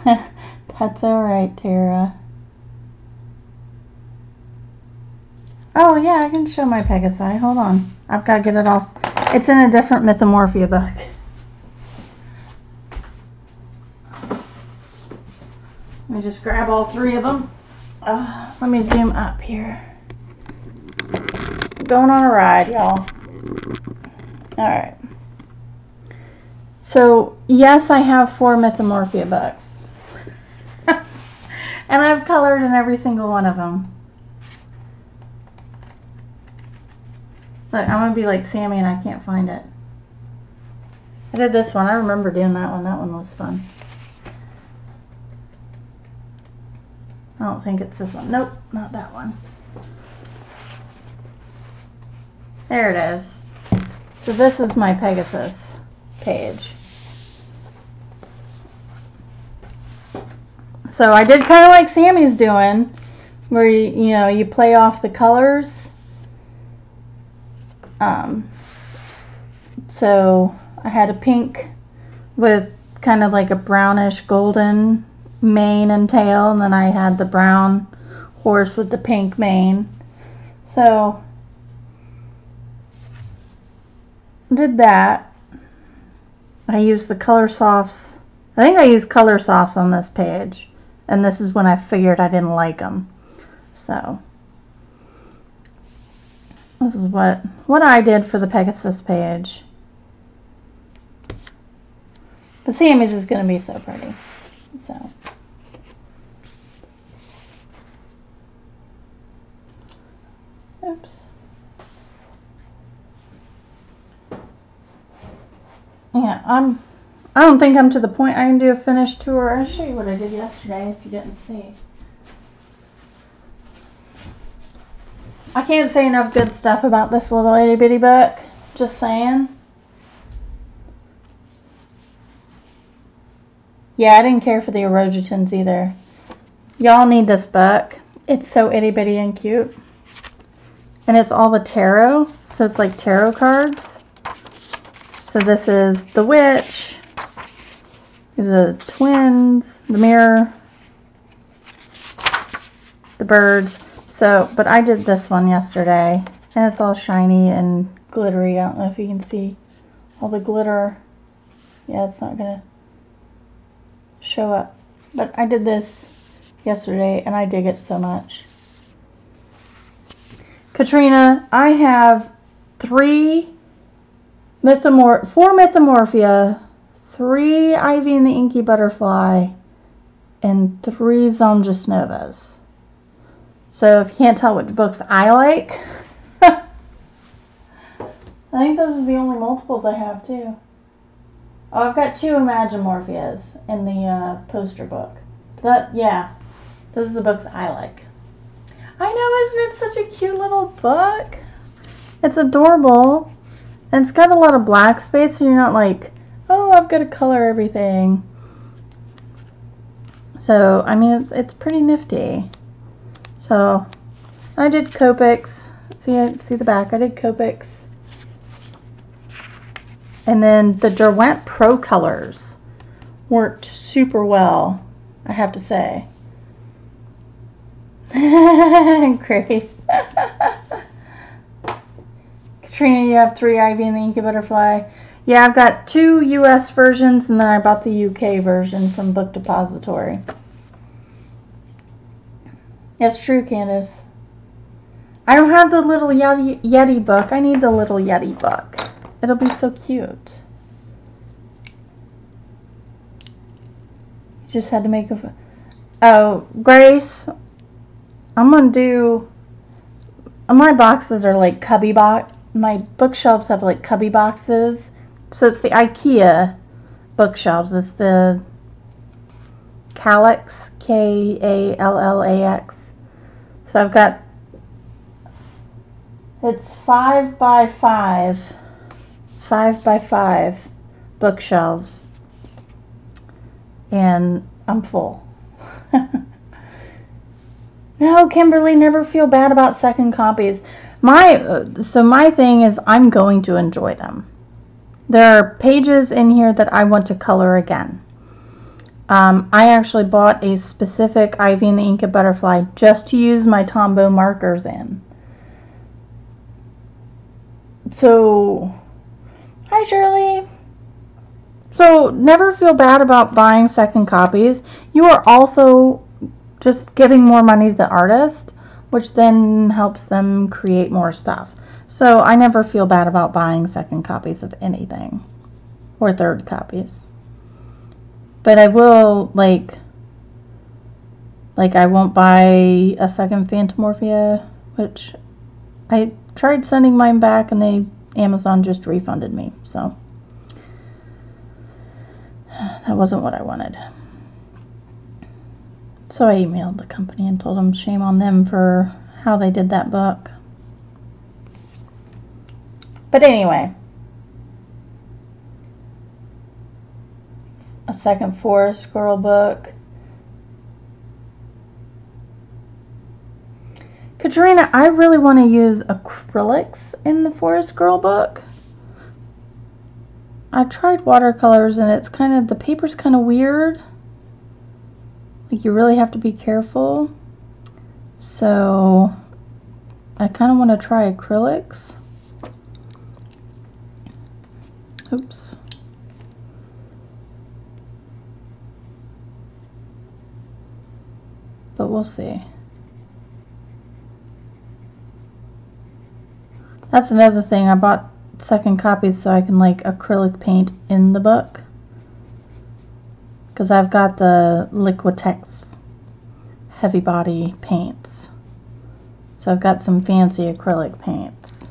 That's alright, Tara. Oh yeah, I can show my Pegasi. Hold on. I've got to get it off. It's in a different Mythomorphia book. Let me just grab all three of them. Let me zoom up here. Going on a ride, y'all. Alright. So, yes, I have 4 Mythomorphia books. And I've colored in every single one of them. Look, I'm gonna be like Sammy and I can't find it. I did this one. I remember doing that one. That one was fun. I don't think it's this one. Nope, not that one. There it is. So this is my Pegasus page. So I did kind of like Sammy's doing, where you know, you play off the colors. So I had a pink with kind of like a brownish golden mane and tail, and then I had the brown horse with the pink mane. So did that. I used the Color Softs. I think I used Color Softs on this page, and this is when I figured I didn't like them. So this is what I did for the Pegasus page. But Sammy's is going to be so pretty. So oops. Yeah, I don't think I'm to the point I can do a finished tour. I'll show you what I did yesterday if you didn't see. I can't say enough good stuff about this little itty bitty book. Just saying. Yeah, I didn't care for the orangutans either. Y'all need this book. It's so itty bitty and cute. And it's all the tarot. So it's like tarot cards. So this is the witch. These are the twins. The mirror. The birds. So, but I did this one yesterday. And it's all shiny and glittery. I don't know if you can see all the glitter. Yeah, it's not going to show up. But I did this yesterday and I dig it so much. Katrina, I have 4 Mythomorphia, 3 Ivy and the Inky Butterfly, and 3 Zonjas Novas. So if you can't tell which books I like, I think those are the only multiples I have too. Oh, I've got 2 Imagimorphias in the poster book. But yeah, those are the books I like. I know, isn't it such a cute little book? It's adorable. And it's got a lot of black space, so you're not like, oh, I've got to color everything. So, I mean, it's pretty nifty. So, I did Copics. See the back? I did Copics. And then the Derwent Pro Colors worked super well, I have to say. Grace. Katrina, you have 3 Ivy and the Inky Butterfly. Yeah, I've got 2 US versions, and then I bought the UK version from Book Depository. It's true, Candace. I don't have the little Yeti book. I need the little Yeti book. It'll be so cute. Just had to make a... Oh, Grace, I'm going to do... My boxes are like cubby box. My bookshelves have like cubby boxes. So it's the IKEA bookshelves. It's the Kallax, Kallax. So I've got... It's 5 by 5 bookshelves. And I'm full. No, Kimberly, never feel bad about second copies. So my thing is I'm going to enjoy them. There are pages in here that I want to color again. I actually bought a specific Ivy and the Inky Butterfly just to use my Tombow markers in. So, hi Shirley. So never feel bad about buying second copies. You are also just giving more money to the artist, which then helps them create more stuff. So I never feel bad about buying second copies of anything, or third copies. But I will, like I won't buy a second Phantomorphia, which I tried sending mine back and Amazon just refunded me, so that wasn't what I wanted. So I emailed the company and told them shame on them for how they did that book. But anyway, a second Forest Girl book. Katrina, I really want to use acrylics in the Forest Girl book. I tried watercolors and it's kind of, the paper's kind of weird. Like you really have to be careful. So I kind of want to try acrylics. Oops. But we'll see. That's another thing. I bought second copies so I can like acrylic paint in the book. Because I've got the Liquitex heavy body paints. So I've got some fancy acrylic paints.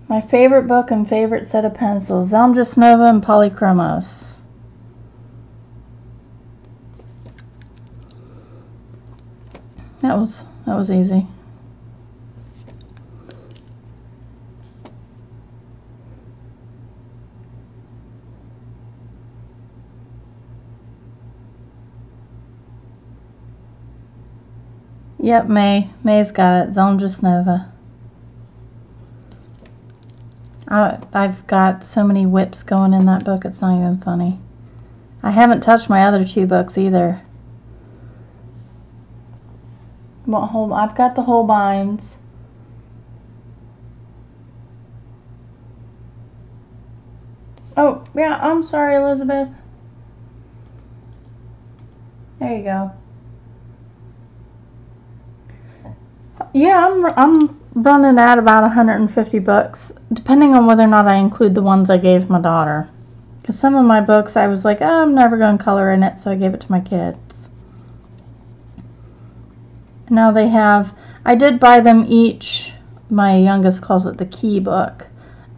My favorite book and favorite set of pencils, Zelm Nova and Polychromos. That was easy. Yep, May's got it. Zelm Nova. I've got so many whips going in that book, it's not even funny. I haven't touched my other two books either. I've got the whole binds. Oh, yeah, I'm sorry, Elizabeth. There you go. Yeah, I'm running at about 150 books, depending on whether or not I include the ones I gave my daughter. Because some of my books I was like, oh, I'm never going to color in it, so I gave it to my kids. Now they have, I did buy them each, my youngest calls it the Key book,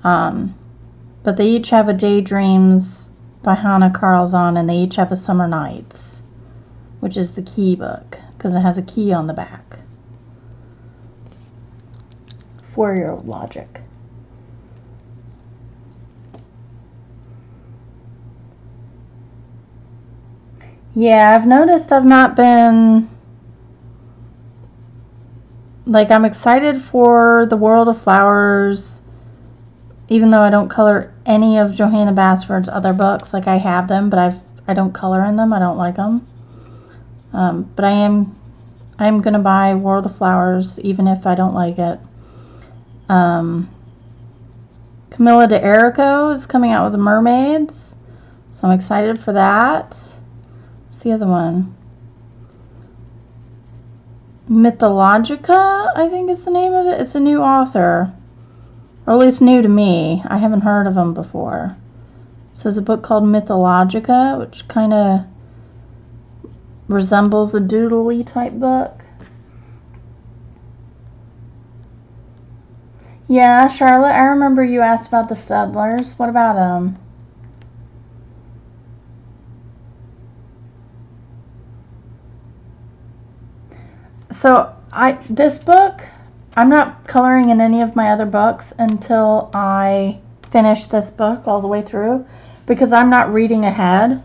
but they each have a Daydreams by Hannah Carlzon, and they each have a Summer Nights, which is the Key book, because it has a key on the back. 4-year-old logic. Yeah, I've noticed I've not been, like, I'm excited for The World of Flowers, even though I don't color any of Johanna Basford's other books. Like, I have them, but I don't color in them. I don't like them. But I'm going to buy World of Flowers, even if I don't like it. Camilla de Erico is coming out with the Mermaids, so I'm excited for that. What's the other one? Mythologica, I think is the name of it. It's a new author, or at least new to me. I haven't heard of them before. So it's a book called Mythologica, which kind of resembles the doodly type book. Yeah, Charlotte, I remember you asked about the Studlers. What about them? So this book, I'm not coloring in any of my other books until I finish this book all the way through, because I'm not reading ahead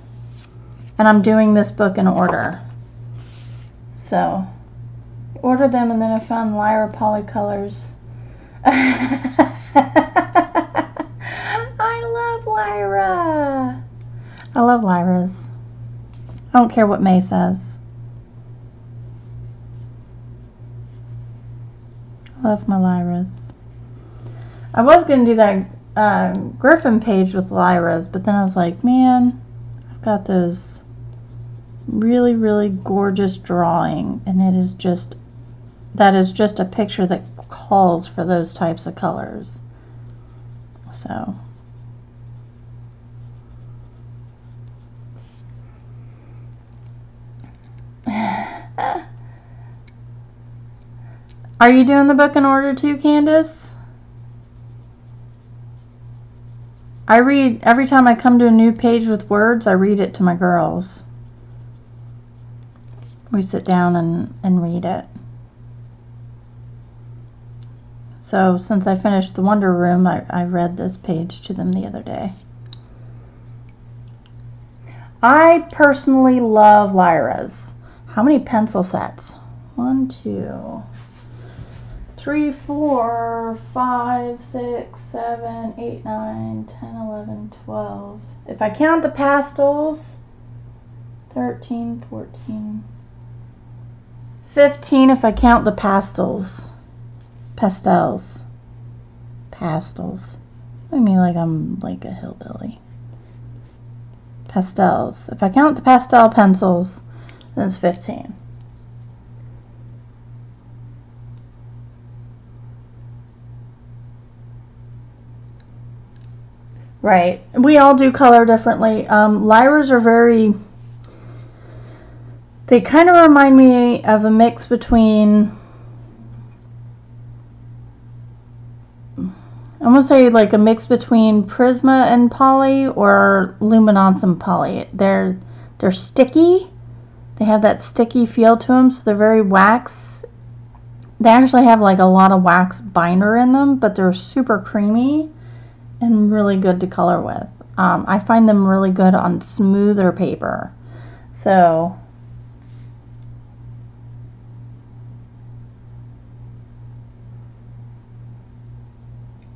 and I'm doing this book in order. So I ordered them, and then I found Lyra Polycolors. I love Lyra. I love Lyras. I don't care what May says. I love my Lyras. I was going to do that Griffin page with Lyras, but then I was like, man, I've got those really, really gorgeous drawing, and that is just a picture that calls for those types of colors. So Are you doing the book in order too, Candace? I read, every time I come to a new page with words, I read it to my girls. We sit down and read it. So since I finished the Wonder Room, I read this page to them the other day. I personally love Lyra's. How many pencil sets? 1, 2, 3, 4, 5, 6, 7, 8, 9, 10, 11, 12. If I count the pastels, 13, 14, 15 if I count the pastels. Pastels. I mean, like I'm like a hillbilly. Pastels. If I count the pastel pencils, then it's 15. Right. We all do color differently. Lyra's are very... They kind of remind me of a mix between... I'm going to say like a mix between Prisma and Poly or Luminance and Poly. They're sticky. They have that sticky feel to them, so they're very wax. They actually have like a lot of wax binder in them, but they're super creamy and really good to color with. I find them really good on smoother paper. So...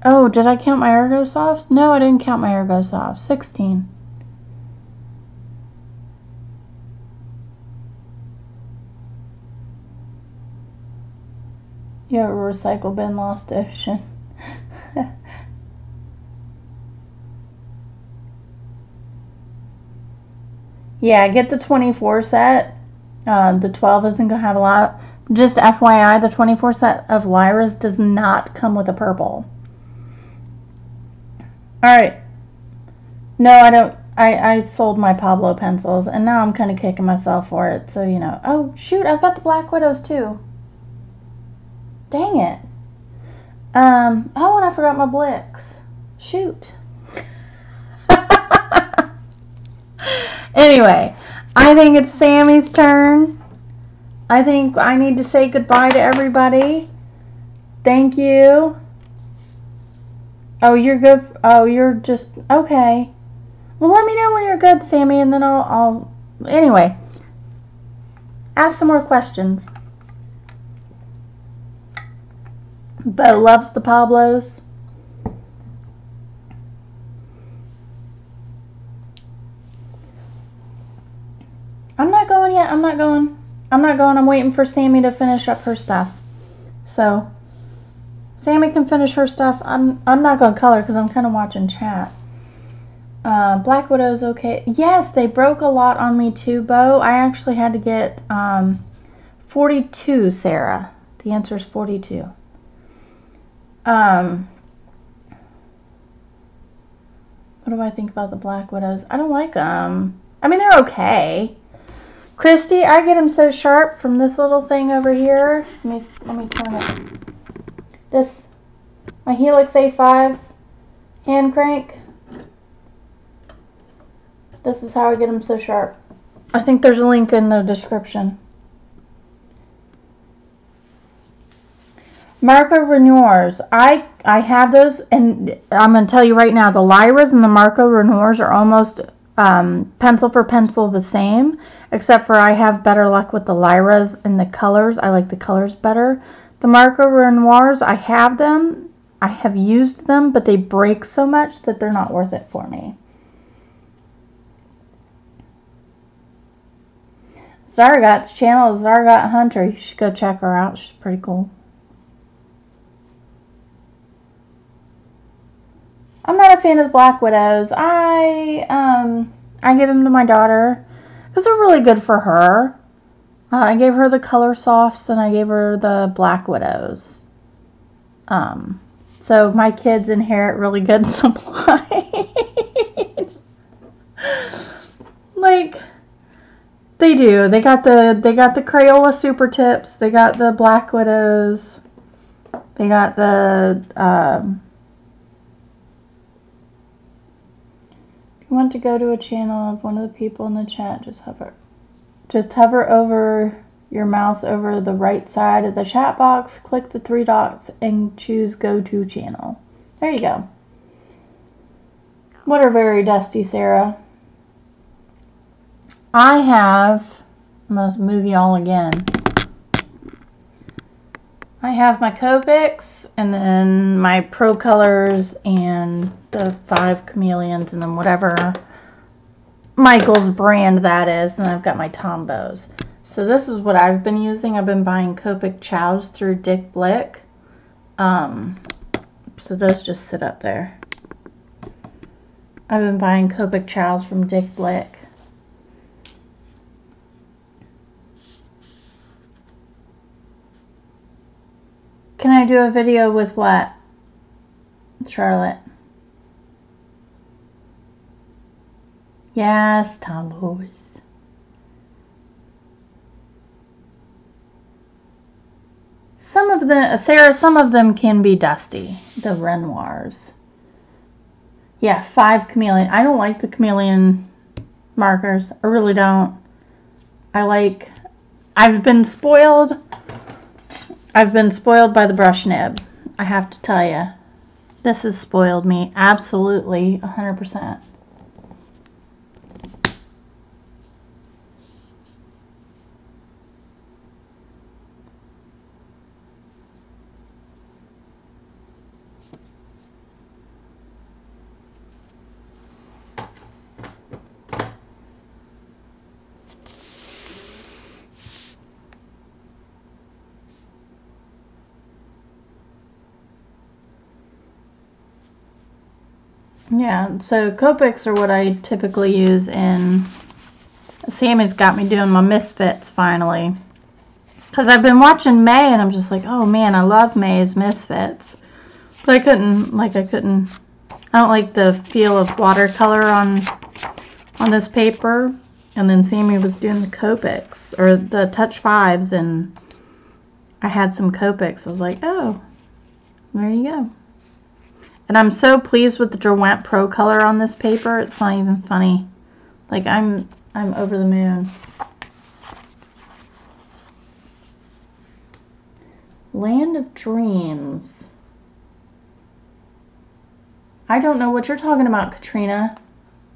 Oh, did I count my Ergo Softs? No, I didn't count my Ergo Softs. 16. You have a recycle bin, lost ocean. Yeah, get the 24 set. The 12 isn't going to have a lot. Just FYI, the 24 set of Lyra's does not come with a purple. Alright. No, I don't. I sold my Pablo pencils, and now I'm kind of kicking myself for it, so you know. Oh, shoot, I've got the Black Widows, too. Dang it. Oh, and I forgot my Blix. Shoot. Anyway, I think it's Sammy's turn. I think I need to say goodbye to everybody. Thank you. Oh, you're good. Oh, you're just... Okay. Well, let me know when you're good, Sammy, and then I'll... Anyway. Ask some more questions. Bo loves the Pablos. I'm not going yet. I'm not going. I'm waiting for Sammy to finish up her stuff. So... Sammy can finish her stuff. I'm not going to color because I'm kind of watching chat. Black Widow's okay. Yes, they broke a lot on me too, Bo. I actually had to get 42, Sarah. The answer is 42. What do I think about the Black Widows? I don't like them. I mean, they're okay. Christy, I get them so sharp from this little thing over here. Let me turn it. This, my Helix A5 hand crank. This is how I get them so sharp. I think there's a link in the description. Marco Renoirs. I have those, and I'm going to tell you right now, the Lyra's and the Marco Renoirs are almost pencil for pencil the same, except for I have better luck with the Lyra's and the colors. I like the colors better. The Marco Renoirs, I have them. I have used them, but they break so much that they're not worth it for me. Zargot's channel is Zargot Hunter. You should go check her out. She's pretty cool. I'm not a fan of the Black Widows. I give them to my daughter because they're really good for her. I gave her the Color Softs and I gave her the Black Widows. So my kids inherit really good supplies. Like they do. They got the Crayola Super Tips. They got the Black Widows. They got the, if you want to go to a channel of one of the people in the chat, just hover over your mouse over the right side of the chat box, click the 3 dots, and choose Go To Channel. There you go. What are very dusty, Sarah? I must move y'all again. I have my Copics, and then my Pro Colors, and the 5 Chameleons, and then whatever Michael's brand that is, and then I've got my Tombows. So this is what I've been using. I've been buying Copic Chows through Dick Blick. So those just sit up there. I've been buying Copic Chows from Dick Blick. Can I do a video with what, Charlotte? Yes, Tombows. Some of the, Sarah, some of them can be dusty, the Renoirs. Yeah, 5 Chameleon. I don't like the chameleon markers. I really don't. I've been spoiled by the brush nib. I have to tell you. This has spoiled me. Absolutely, 100%. Yeah, so Copics are what I typically use in... Sammy's got me doing my Misfits finally. Because I've been watching May and I'm just like, oh man, I love May's Misfits. But I don't like the feel of watercolor on this paper. And then Sammy was doing the Copics, or the Touch 5s, and I had some Copics. I was like, oh, there you go. And I'm so pleased with the Derwent Pro Color on this paper. It's not even funny. Like, I'm over the moon. Land of Dreams. I don't know what you're talking about, Katrina.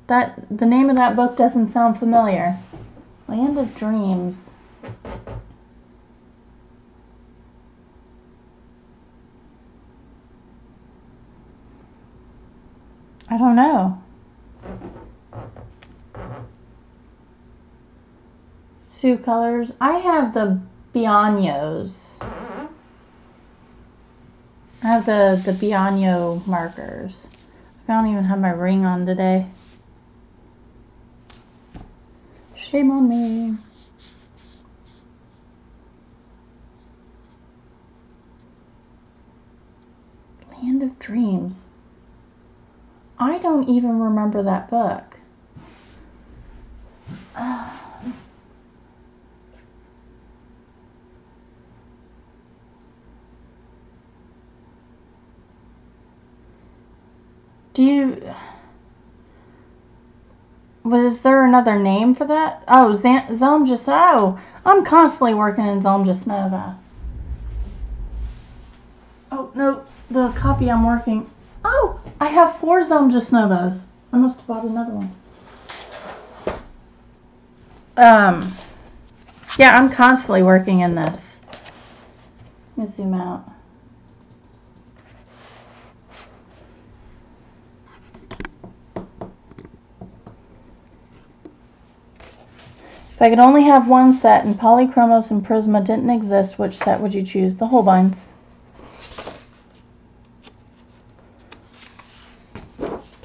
The name of that book doesn't sound familiar. Land of Dreams. I don't know. Sue Colors. I have the Biagnos. I have the Biagno markers. I don't even have my ring on today. Shame on me. Land of Dreams. I don't even remember that book. Was there another name for that? Oh, Zelmjus. Oh, I'm constantly working in Zelmjus Nova. Oh, no, the copy I'm working. Oh, I have 4 Zelmjus Novas. I must have bought another one. Yeah, I'm constantly working in this. Let me zoom out. If I could only have one set and Polychromos and Prisma didn't exist, which set would you choose? The Holbeins.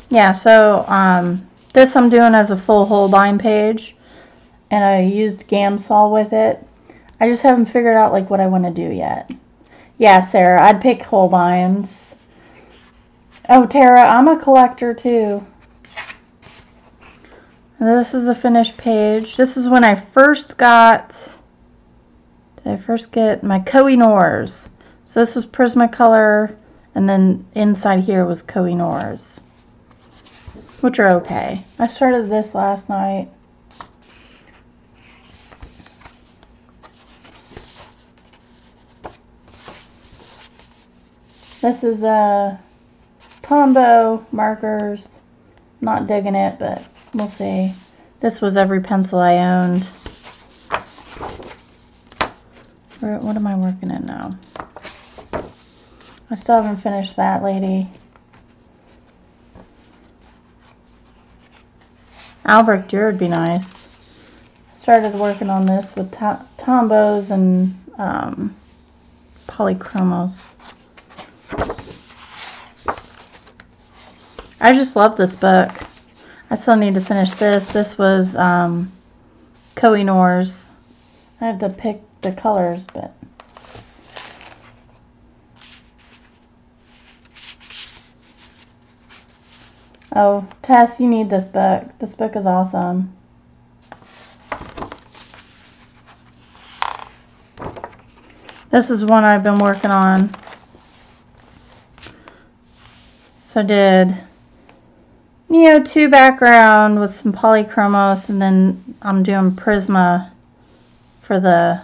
Yeah, so this I'm doing as a full Holbein page, and I used Gamsol with it. I just haven't figured out like what I want to do yet. Yeah, Sarah, I'd pick Holbeins. Oh, Tara, I'm a collector too. This is a finished page. This is when I first got, did I first get my Koh-i-Noors. So So this was Prismacolor, and then inside here was Koh-i-Noor's, which are okay. I started this last night. This is Tombow markers. Not digging it, but we'll see. This was every pencil I owned. What am I working in now? I still haven't finished that lady. Albrecht Dürer would be nice. I started working on this with Tombows and Polychromos. I just love this book. I still need to finish this. This was Koh-i-Noor's. I have to pick the colors, but oh, Tess, you need this book. This book is awesome. This is one I've been working on. So I did Neo 2 background with some Polychromos, and then I'm doing Prisma for the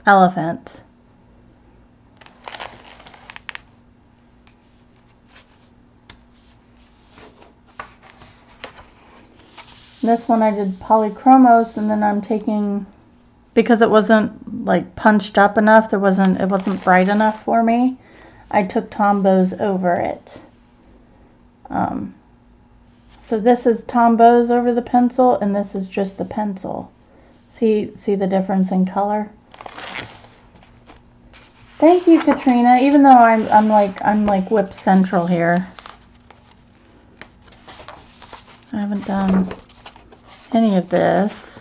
elephant. This one I did Polychromos, and then I'm taking, because it wasn't like punched up enough, it wasn't bright enough for me, I took Tombows over it. So this is Tombows over the pencil, and this is just the pencil. See the difference in color? Thank you, Katrina. Even though I'm like Whip Central here. I haven't done any of this.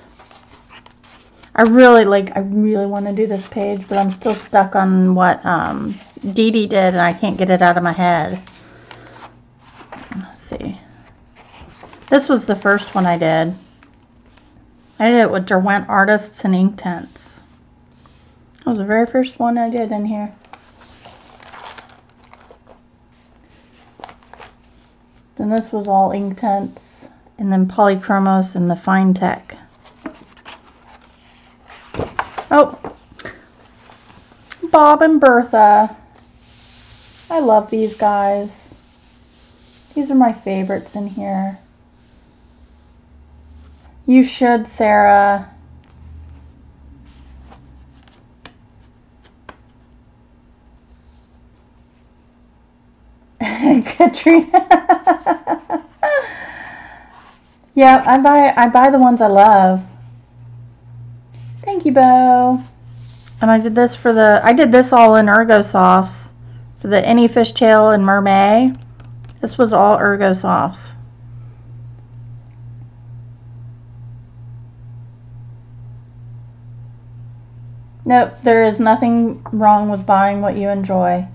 I really want to do this page, but I'm still stuck on what Dee Dee did, and I can't get it out of my head. Let's see. This was the first one I did. I did it with Derwent Artists and Inktense. That was the very first one I did in here. Then this was all Inktense, and then Polychromos and the Fine Tech. Oh, Bob and Bertha. I love these guys. These are my favorites in here. You should, Sarah. Katrina. Yeah, I buy the ones I love. Thank you, Bo. And I did this I did this all in Ergosofts for the Any Fishtail and Mermaid. This was all Ergosofts. Nope, there is nothing wrong with buying what you enjoy.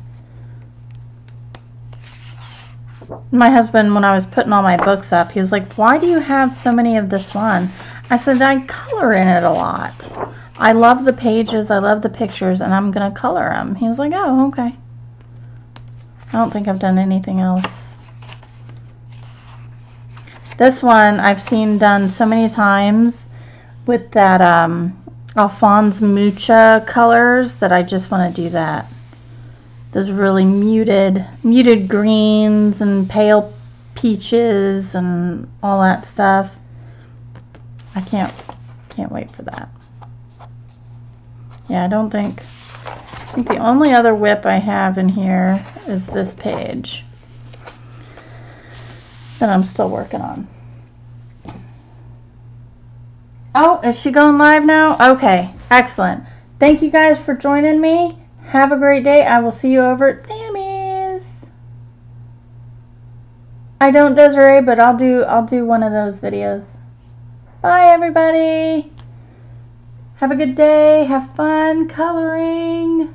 My husband, when I was putting all my books up, he was like, why do you have so many of this one? I said, I color in it a lot. I love the pages, I love the pictures, and I'm going to color them. He was like, oh, okay. I don't think I've done anything else. This one I've seen done so many times with that Alphonse Mucha colors that I just want to do that. Those really muted greens and pale peaches and all that stuff. I can't wait for that. Yeah, I think the only other whip I have in here is this page that I'm still working on. Oh, is she going live now? Okay, excellent. Thank you guys for joining me. Have a great day. I will see you over at Sammy's. I don't, Desiree, but I'll do one of those videos. Bye, everybody. Have a good day. Have fun coloring.